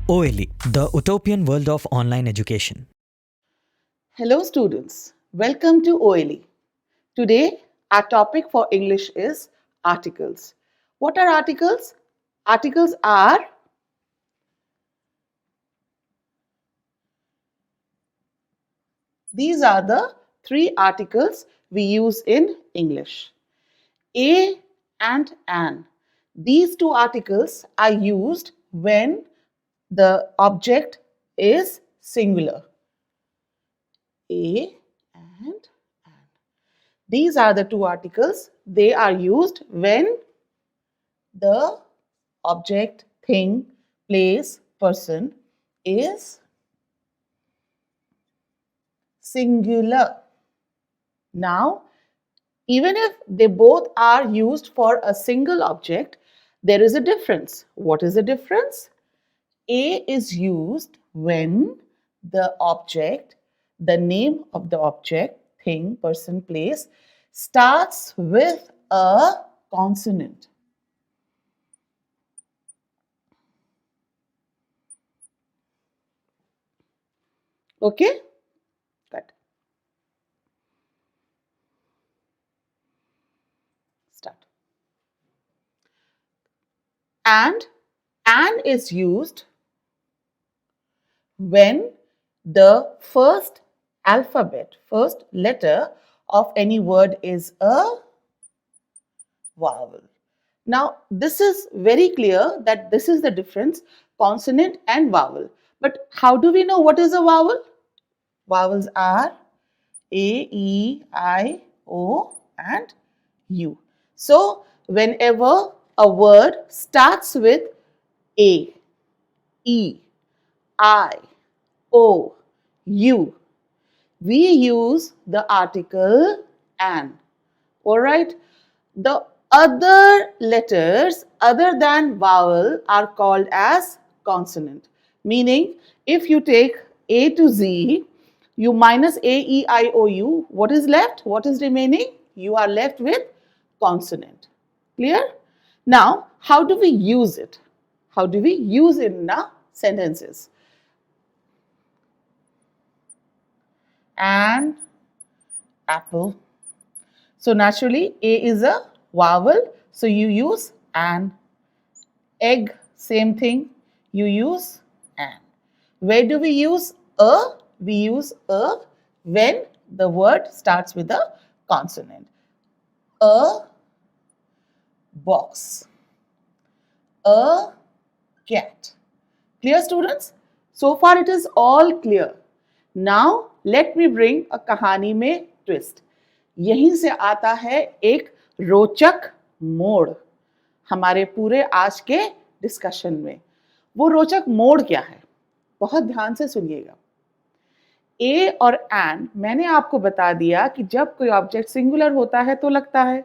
OLE, the utopian world of online education. Hello students, welcome to OLE. Today our topic for English is articles. What are articles? Articles are these are the three articles we use in English. A and an. These two articles are used when the object is singular. A and an. These are the two articles. They are used when the object, thing, place, person is singular. Now, even if they both are used for a single object, there is a difference. What is the difference? A is used when the object, the name of the object, thing, person, place, starts with a consonant. Okay? Good. Start. And is used when the first alphabet, first letter of any word is a vowel. Now, this is very clear that this is the difference, consonant and vowel. But how do we know what is a vowel? Vowels are A, E, I, O and U. So, whenever a word starts with A, E, I, O, U, we use the article an. Alright? The other letters other than vowel are called as consonant. Meaning, if you take A to Z, you minus A, E, I, O, U, what is left? What is remaining? You are left with consonant. Clear? Now, how do we use it? How do we use it in our sentences? An apple. So naturally, A is a vowel, so you use an. Egg, same thing, you use an. Where do we use a? We use a when the word starts with a consonant. A box. A cat. Clear, students? So far it is all clear. Now let me bring a कहानी में twist. यहीं से आता है एक रोचक मोड़ हमारे पूरे आज के डिस्कशन में. वो रोचक मोड़ क्या है? बहुत ध्यान से सुनिएगा. ए और एन मैंने आपको बता दिया कि जब कोई ऑब्जेक्ट सिंगुलर होता है तो लगता है.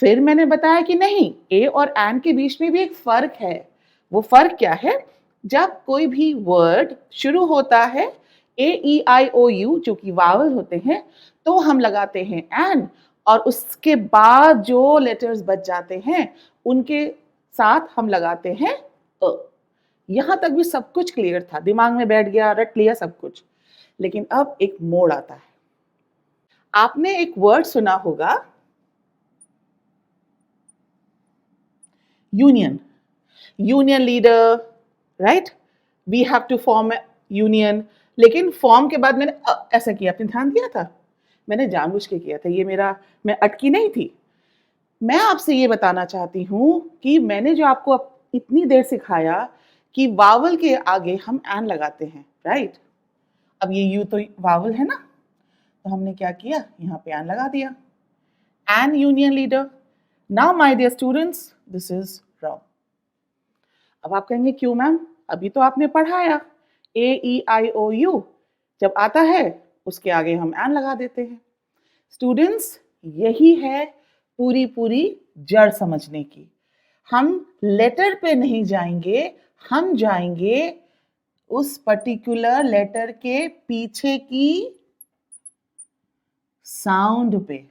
फिर मैंने बताया कि नहीं, ए और एन के बीच में भी एक फर्क है. वो फर्क क्या है? जब कोई भी वर्ड शुरू होता है ए, ई, आई, ओ, यू जो कि वावल होते हैं, तो हम लगाते हैं एन और उसके बाद जो लेटर्स बच जाते हैं उनके साथ हम लगाते हैं अ. यहां तक भी सब कुछ क्लियर था, दिमाग में बैठ गया, रट लिया सब कुछ. लेकिन अब एक मोड़ आता है. आपने एक वर्ड सुना होगा union. Union leader, right? We have to form union. लेकिन फॉर्म के बाद मैंने ऐसा किया, आपने ध्यान दिया था? मैंने जानबूझ के किया था, ये मैं अटकी नहीं थी. मैं आपसे ये बताना चाहती हूँ कि मैंने जो आपको इतनी देर सिखाया कि वावल के आगे हम एन लगाते हैं, राइट? अब ये यू तो वावल है ना, तो हमने क्या किया, यहाँ पे एन लगा दिया. An union leader. Now my dear students, this is wrong. अब आप कहेंगे क्यों मैम? अभी तो आपने पढ़ाया ए, ई, आई, ओ, यू जब आता है उसके आगे हम एन लगा देते हैं. स्टूडेंट्स, यही है पूरी जड़ समझने की. हम लेटर पे नहीं जाएंगे, हम जाएंगे उस पर्टिकुलर लेटर के पीछे की साउंड पे.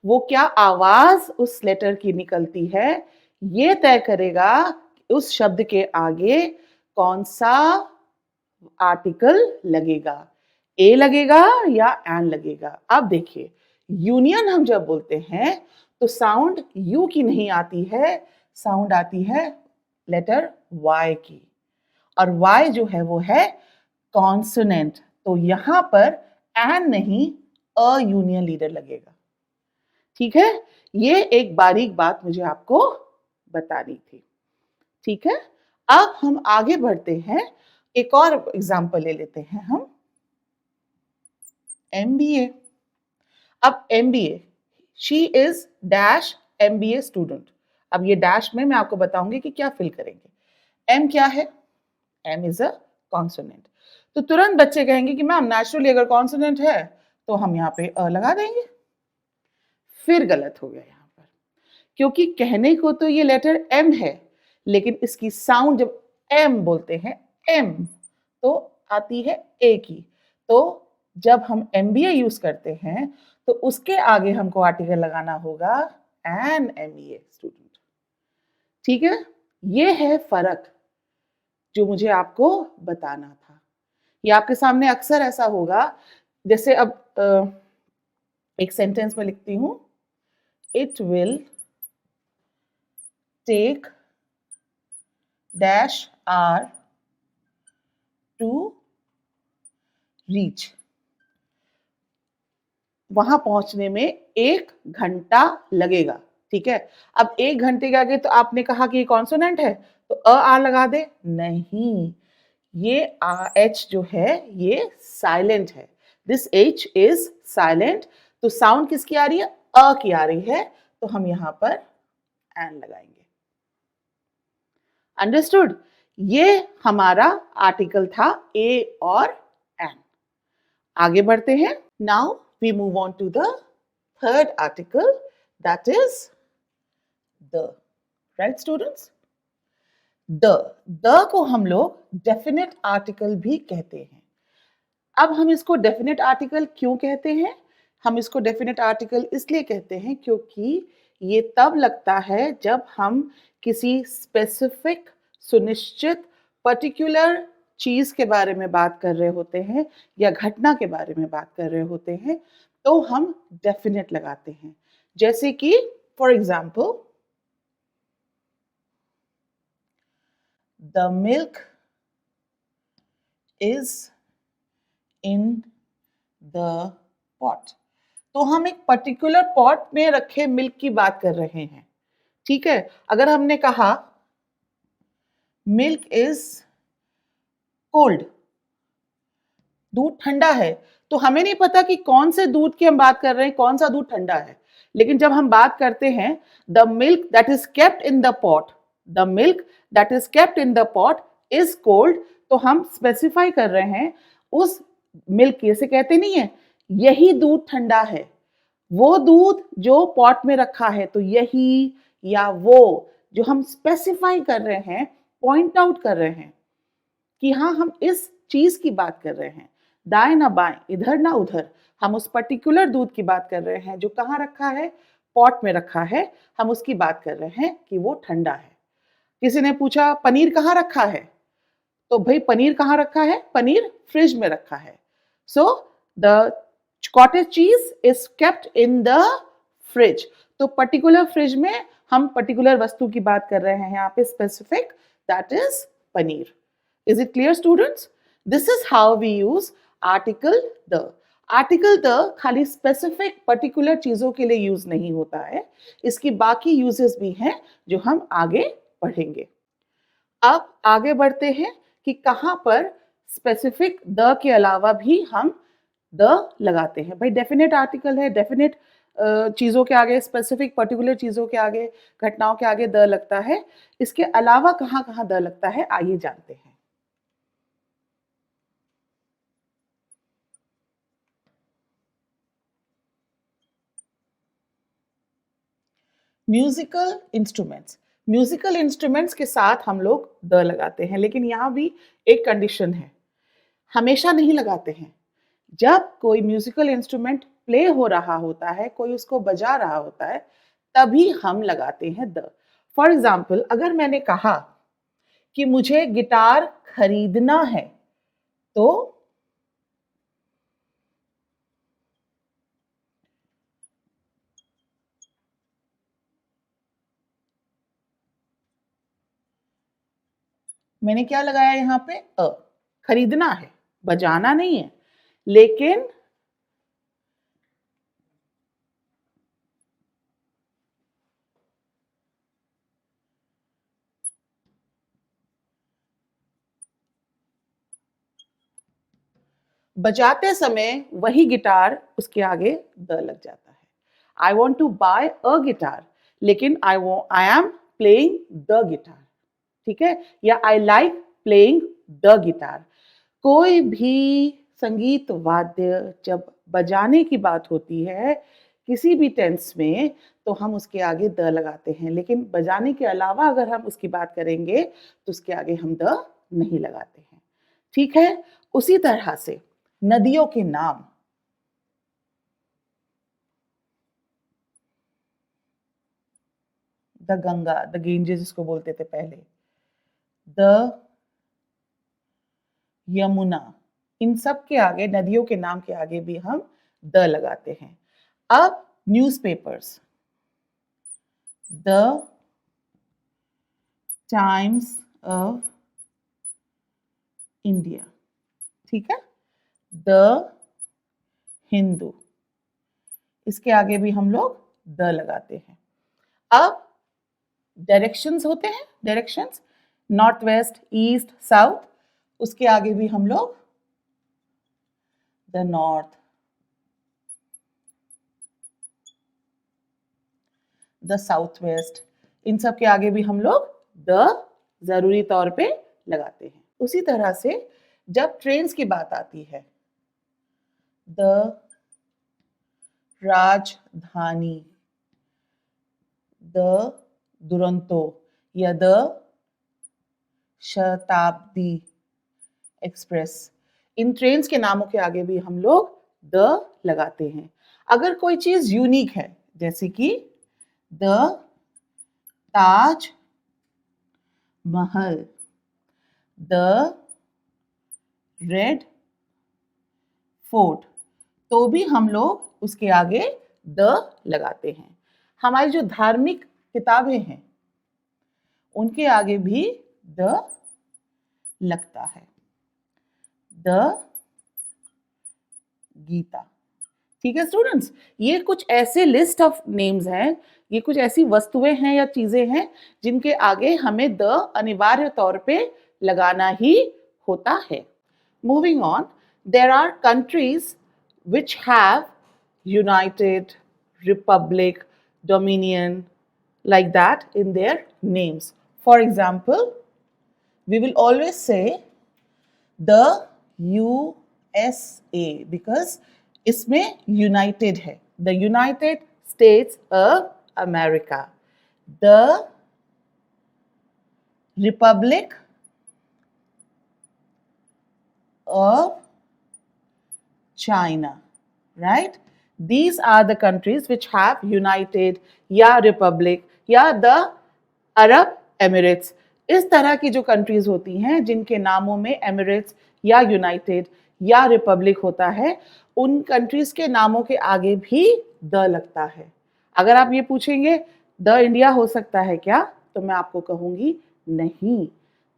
वो क्या आवाज उस लेटर की निकलती है, ये तय करेगा उस शब्द के आगे कौन सा आर्टिकल लगेगा, ए लगेगा या एन लगेगा। अब देखिए, यूनियन हम जब बोलते हैं तो साउंड यू की नहीं आती है, साउंड आती है लेटर वाई की, और वाई जो है वो है कॉन्सोनेंट। तो यहां पर एन नहीं, अ यूनियन लीडर लगेगा। ठीक है, ये एक बारीक बात मुझे आपको बतानी थी। ठीक है, अब हम आगे बढ़ते हैं, एक और एग्जाम्पल ले लेते हैं हम, MBA। अब MBA, she is dash MBA student. अब ये डैश में मैं आपको बताऊंगी कि क्या फिल करेंगे। M क्या है? M is a consonant. तो तुरंत बच्चे कहेंगे कि मैम नेचुरली अगर कॉन्सोनेंट है तो हम यहाँ पे अ लगा देंगे। फिर गलत हो गया यहाँ पर, क्योंकि कहने को तो ये लेटर M है, लेकिन इसकी साउंड जब M बोलते हैं, M तो आती है A की। तो जब हम MBA यूज करते हैं तो उसके आगे हमको आर्टिकल लगाना होगा एन MBA स्टूडेंट। ठीक है, ये है फर्क जो मुझे आपको बताना था। ये आपके सामने अक्सर ऐसा होगा, जैसे अब एक सेंटेंस में लिखती हूं, it will take dash R to reach. वहां पहुंचने में 1 घंटा लगेगा। ठीक है, अब 1 घंटे के आगे तो आपने कहा कि ये कॉन्सोनेंट है तो अ आ लगा दे, नहीं, ये एच जो है ये साइलेंट है, दिस एच इज साइलेंट। तो साउंड किसकी आ रही है? अ की आ रही है, तो हम यहां पर एन लगाएंगे। अंडरस्टूड? ये हमारा आर्टिकल था ए और एन। आगे बढ़ते हैं। Now we move on to the third article, that is the. Right students? The को हम लोग डेफिनेट आर्टिकल भी कहते हैं। अब हम इसको डेफिनेट आर्टिकल क्यों कहते हैं? हम इसको डेफिनेट आर्टिकल इसलिए कहते हैं क्योंकि ये तब लगता है जब हम किसी स्पेसिफिक, सुनिश्चित, पर्टिकुलर चीज के बारे में बात कर रहे होते हैं या घटना के बारे में बात कर रहे होते हैं, तो हम डेफिनेट लगाते हैं। जैसे कि for example, the milk is in the pot. तो हम एक पर्टिकुलर पॉट में रखे मिल्क की बात कर रहे हैं। ठीक है, अगर हमने कहा मिल्क इज कोल्ड, दूध ठंडा है, तो हमें नहीं पता कि कौन से दूध की हम बात कर रहे हैं, कौन सा दूध ठंडा है। लेकिन जब हम बात करते हैं the milk that is kept in the pot, the milk that is kept in the pot is cold, तो हम स्पेसिफाई कर रहे हैं उस मिल्क, ऐसे कहते नहीं है यही दूध ठंडा है, वो दूध जो पॉट में रखा है, तो यही या वो, जो हम स्पेसिफाई कर रहे हैं, पॉइंट आउट कर रहे हैं कि हाँ हम इस चीज की बात कर रहे हैं, दाएं ना बाएं, इधर ना उधर, हम उस पर्टिकुलर दूध की बात कर रहे हैं जो कहाँ रखा है, पॉट में रखा है, हम उसकी बात कर रहे हैं कि वो ठंडा है। किसी ने पूछा पनीर कहाँ रखा है, तो भाई पनीर कहाँ रखा है? पनीर फ्रिज में रखा है। So the cottage cheese is kept in the fridge. तो पर्टिकुलर फ्रिज में हम पर्टिकुलर वस्तु की बात कर रहे हैं, यहाँ पे specific, that is paneer. Is it clear students? This is how we use article the. Article the खाली specific particular चीजों के लिए यूज नहीं होता है, इसकी बाकी यूजेस भी हैं जो हम आगे पढ़ेंगे। अब आगे बढ़ते हैं कि कहां पर स्पेसिफिक द के अलावा भी हम द लगाते हैं। भाई डेफिनेट आर्टिकल है, डेफिनेट चीजों के आगे, स्पेसिफिक पर्टिकुलर चीजों के आगे, घटनाओं के आगे द लगता है। इसके अलावा कहां कहां द लगता है, आइए जानते हैं। म्यूजिकल इंस्ट्रूमेंट्स, म्यूजिकल इंस्ट्रूमेंट्स के साथ हम लोग द लगाते हैं, लेकिन यहाँ भी एक कंडीशन है, हमेशा नहीं लगाते हैं। जब कोई म्यूजिकल इंस्ट्रूमेंट प्ले हो रहा होता है, कोई उसको बजा रहा होता है, तभी हम लगाते हैं द। फॉर एग्जाम्पल, अगर मैंने कहा कि मुझे गिटार खरीदना है, तो मैंने क्या लगाया यहाँ पे? खरीदना है, बजाना नहीं है। लेकिन बजाते समय वही गिटार उसके आगे द लग जाता है। I want to buy a guitar, लेकिन I am playing the guitar, ठीक है, या I like playing the guitar. कोई भी संगीत वाद्य जब बजाने की बात होती है किसी भी टेंस में, तो हम उसके आगे द लगाते हैं, लेकिन बजाने के अलावा अगर हम उसकी बात करेंगे तो उसके आगे हम द नहीं लगाते हैं, ठीक है। उसी तरह से नदियों के नाम, द गंगा, द गेंजेस जिसको बोलते थे पहले, द यमुना, इन सब के आगे, नदियों के नाम के आगे भी हम द लगाते हैं। अब newspapers, the times of India, ठीक है, द हिंदू, इसके आगे भी हम लोग द लगाते हैं। अब डायरेक्शंस होते हैं, directions, north west, east, south, उसके आगे भी हम लोग the north, the south west, इन सब के आगे भी हम लोग द जरूरी तौर पे लगाते हैं। उसी तरह से जब ट्रेन्स की बात आती है, द राजधानी, द दुरंतो या द शताब्दी एक्सप्रेस, इन ट्रेन्स के नामों के आगे भी हम लोग द लगाते हैं। अगर कोई चीज यूनिक है, जैसे कि the Taj Mahal, the red fort, तो भी हम लोग उसके आगे द लगाते हैं। हमारी जो धार्मिक किताबें हैं उनके आगे भी द लगता है, द गीता, ठीक है स्टूडेंट्स। ये कुछ ऐसे लिस्ट ऑफ नेम्स हैं, ये कुछ ऐसी वस्तुएं हैं या चीजें हैं जिनके आगे हमें द अनिवार्य तौर पे लगाना ही होता है। Moving on, there are countries which have united, republic, dominion, like that in their names. For example, we will always say the USA because इसमें united है, the United States of America, the Republic of China, right? These are the countries which have united या republic या the Arab Emirates, इस तरह की जो countries होती हैं जिनके नामों में एमिरेट्स या यूनाइटेड या रिपब्लिक होता है, उन कंट्रीज के नामों के आगे भी द लगता है। अगर आप ये पूछेंगे द इंडिया हो सकता है क्या, तो मैं आपको कहूंगी नहीं,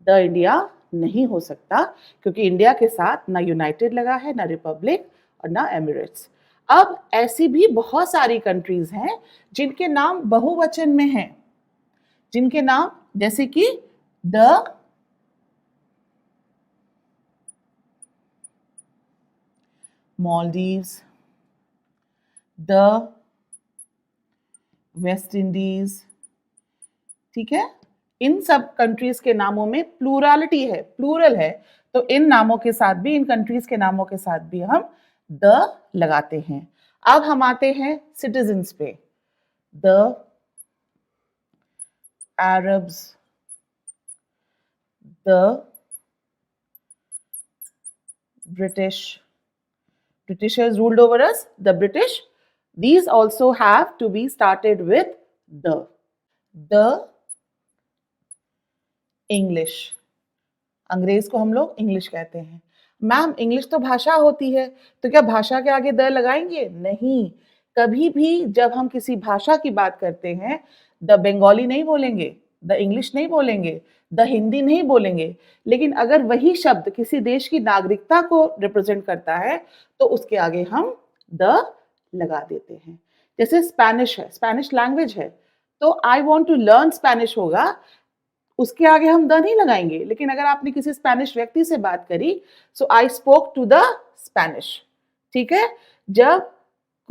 द इंडिया नहीं हो सकता, क्योंकि इंडिया के साथ ना यूनाइटेड लगा है, ना रिपब्लिक और ना एमिरेट्स। अब ऐसी भी बहुत सारी कंट्रीज हैं जिनके नाम बहुवचन में हैं, जिनके नाम जैसे कि the Maldives, the West Indies, ठीक है, इन सब कंट्रीज के नामों में प्लूरलिटी है, प्लूरल है, तो इन नामों के साथ भी, इन कंट्रीज के नामों के साथ भी हम द लगाते हैं। अब हम आते हैं सिटीजन्स पे, the Arabs, the Britishers ruled over us, the British. These also have to be started with the English, अंग्रेज को हम लोग इंग्लिश कहते हैं। मैम इंग्लिश तो भाषा होती है, तो क्या भाषा के आगे द लगाएंगे? नहीं, कभी भी जब हम किसी भाषा की बात करते हैं द बंगाली नहीं बोलेंगे, द इंग्लिश नहीं बोलेंगे, द हिंदी नहीं बोलेंगे। लेकिन अगर वही शब्द किसी देश की नागरिकता को रिप्रेजेंट करता है तो उसके आगे हम द लगा देते हैं। जैसे स्पेनिश है, स्पेनिश लैंग्वेज है, तो I want to learn Spanish होगा, उसके आगे हम द नहीं लगाएंगे। लेकिन अगर आपने किसी स्पेनिश व्यक्ति से बात करी, so I spoke to the Spanish. ठीक है, जब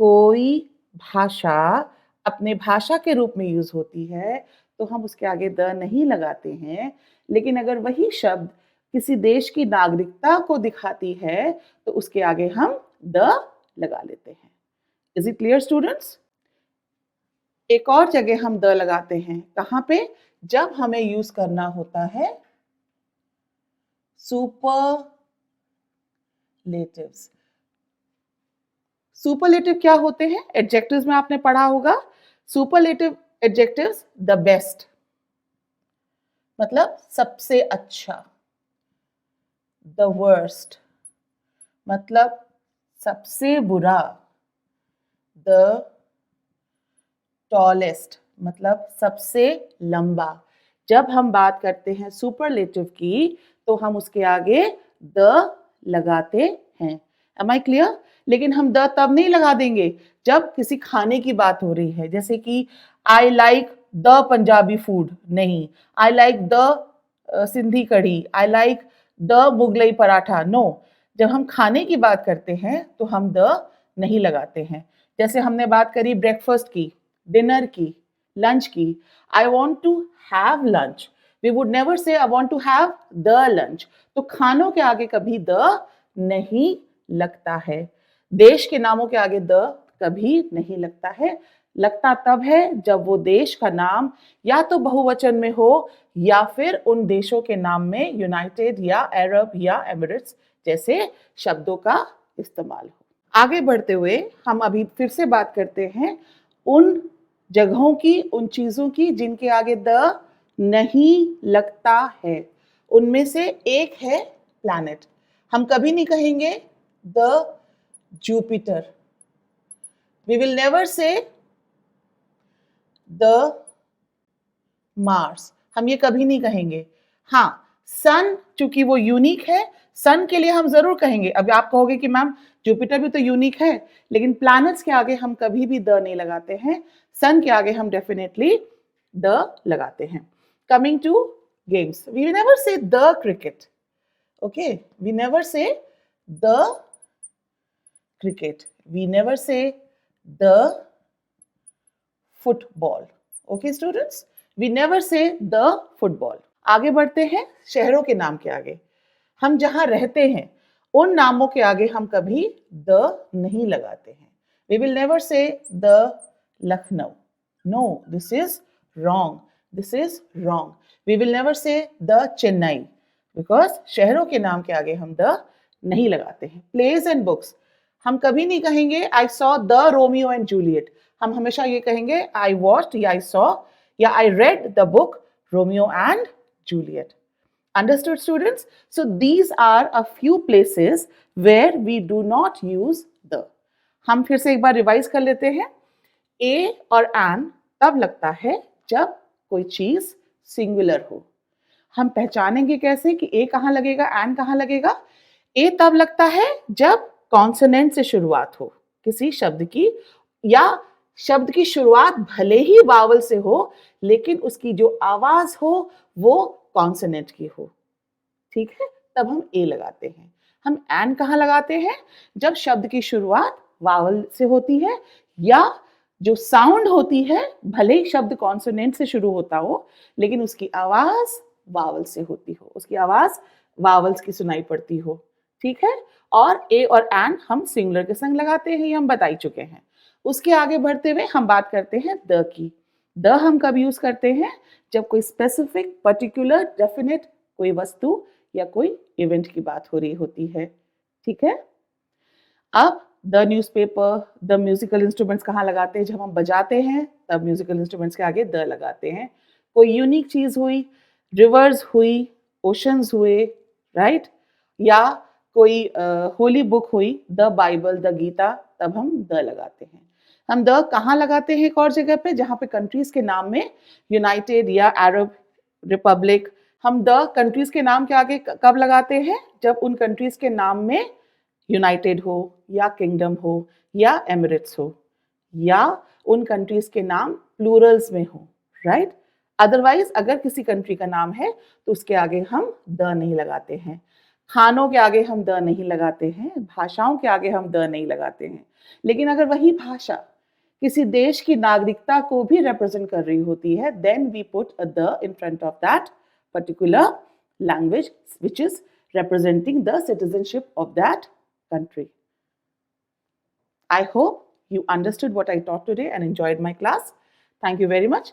कोई भाषा अपने भाषा के रूप में यूज होती है तो हम उसके आगे द नहीं लगाते हैं। लेकिन अगर वही शब्द किसी देश की नागरिकता को दिखाती है तो उसके आगे हम द लगा लेते हैं। Is it clear students? एक और जगह हम द लगाते हैं, कहाँ पे? जब हमें यूज करना होता है सुपरलेटिव्स। सुपरलेटिव क्या होते हैं? एडजेक्टिव्स में आपने पढ़ा होगा। सुपरलेटिव एडजेक्टिव्स द बेस्ट मतलब सबसे अच्छा, द वर्स्ट मतलब सबसे बुरा, द टॉलेस्ट मतलब सबसे लंबा। जब हम बात करते हैं सुपरलेटिव की तो हम उसके आगे द लगाते हैं। Am I clear? लेकिन हम द तब नहीं लगा देंगे जब किसी खाने की बात हो रही है, जैसे कि I like the Punjabi food, नहीं, I like the Sindhi kadhi, I like the Mughlai paratha, no. जब हम खाने की बात करते हैं तो हम द नहीं लगाते हैं। जैसे हमने बात करी ब्रेकफास्ट की, डिनर की, लंच की, I want to have lunch, we would never say I want to have the lunch. तो खानों के आगे कभी द नहीं लगता है। देश के नामों के आगे द कभी नहीं लगता है। लगता तब है जब वो देश का नाम या तो बहुवचन में हो या फिर उन देशों के नाम में यूनाइटेड या अरब या एमिरेट्स जैसे शब्दों का इस्तेमाल हो। आगे बढ़ते हुए हम अभी फिर से बात करते हैं उन जगहों की, उन चीजों की जिनके आगे द नहीं लगता है। उनमें से एक है प्लैनेट। हम कभी नहीं कहेंगे the Jupiter, we will never say the Mars, हम ये कभी नहीं कहेंगे। हाँ, सन चूंकि वो यूनिक है, सन के लिए हम जरूर कहेंगे। अब आप कहोगे कि मैम जुपिटर भी तो यूनिक है, लेकिन प्लैनेट्स के आगे हम कभी भी द नहीं लगाते हैं। सन के आगे हम डेफिनेटली द लगाते हैं। Coming to games, we never say the cricket, okay, we never say the cricket, we never say the football, okay students, we never say the football. आगे बढ़ते हैं शहरों के नाम के आगे। हम जहां रहते हैं उन नामों के आगे हम कभी द नहीं लगाते हैं। We will never say the Lucknow, no, this is wrong, this is wrong. We will never say the Chennai, because शहरों के नाम के आगे हम द नहीं लगाते हैं। प्लेज एंड बुक्स, हम कभी नहीं कहेंगे I saw the Romeo and Juliet, हम हमेशा ये कहेंगे आई वॉच्ड या आई सॉ या I read the book Romeo and Juliet. Understood students? So these are a few places where we do not use the. हम फिर से एक बार रिवाइज कर लेते हैं। ए और एन तब लगता है जब कोई चीज सिंगुलर हो। हम पहचानेंगे कैसे कि ए कहाँ लगेगा, एन कहाँ लगेगा? ए तब लगता है जब कॉन्सोनेंट से शुरुआत हो किसी शब्द की, या शब्द की शुरुआत भले ही वावल से हो लेकिन उसकी जो आवाज हो वो कॉन्सोनेंट की हो, ठीक है, तब हम ए लगाते हैं। हम एन कहाँ लगाते हैं? जब शब्द की शुरुआत वावल से होती है या जो साउंड होती है भले ही शब्द कॉन्सोनेंट से शुरू होता हो लेकिन उसकी आवाज वावल से होती हो, उसकी आवाज वावल्स की सुनाई पड़ती हो, ठीक है। और ए और एन हम सिंगुलर के संग लगाते हैं, ये हम बता ही चुके हैं। उसके आगे बढ़ते हुए हम बात करते हैं द की। द हम कब यूज करते हैं? जब कोई स्पेसिफिक, पर्टिकुलर, डेफिनेट कोई वस्तु या कोई इवेंट की बात हो रही होती है, ठीक है। अब the newspaper, the musical instruments कहाँ लगाते हैं? जब हम बजाते हैं तब म्यूजिकल इंस्ट्रूमेंट्स के आगे द लगाते हैं। कोई यूनिक चीज हुई, रिवर्स हुई, ओशंस हुए, राइट? या कोई होली बुक हुई, द बाइबल, द गीता, तब हम द लगाते हैं। हम द कहाँ लगाते हैं एक और जगह पे, जहाँ पे कंट्रीज के नाम में यूनाइटेड या अरब रिपब्लिक, हम द कंट्रीज के नाम के आगे कब लगाते हैं? जब उन कंट्रीज के नाम में यूनाइटेड हो या किंगडम हो या एमिरेट्स हो या उन कंट्रीज के नाम प्लूरल्स में हो, राइट? अदरवाइज अगर किसी कंट्री का नाम है तो उसके आगे हम द नहीं लगाते हैं। खानों के आगे हम द नहीं लगाते हैं, भाषाओं के आगे हम द नहीं लगाते हैं। लेकिन अगर वही भाषा किसी देश की नागरिकता को भी रिप्रेजेंट कर रही होती है, then we put a the in front of that particular language which is representing the citizenship of that country. I hope you understood what I taught today and enjoyed my class. Thank you very much.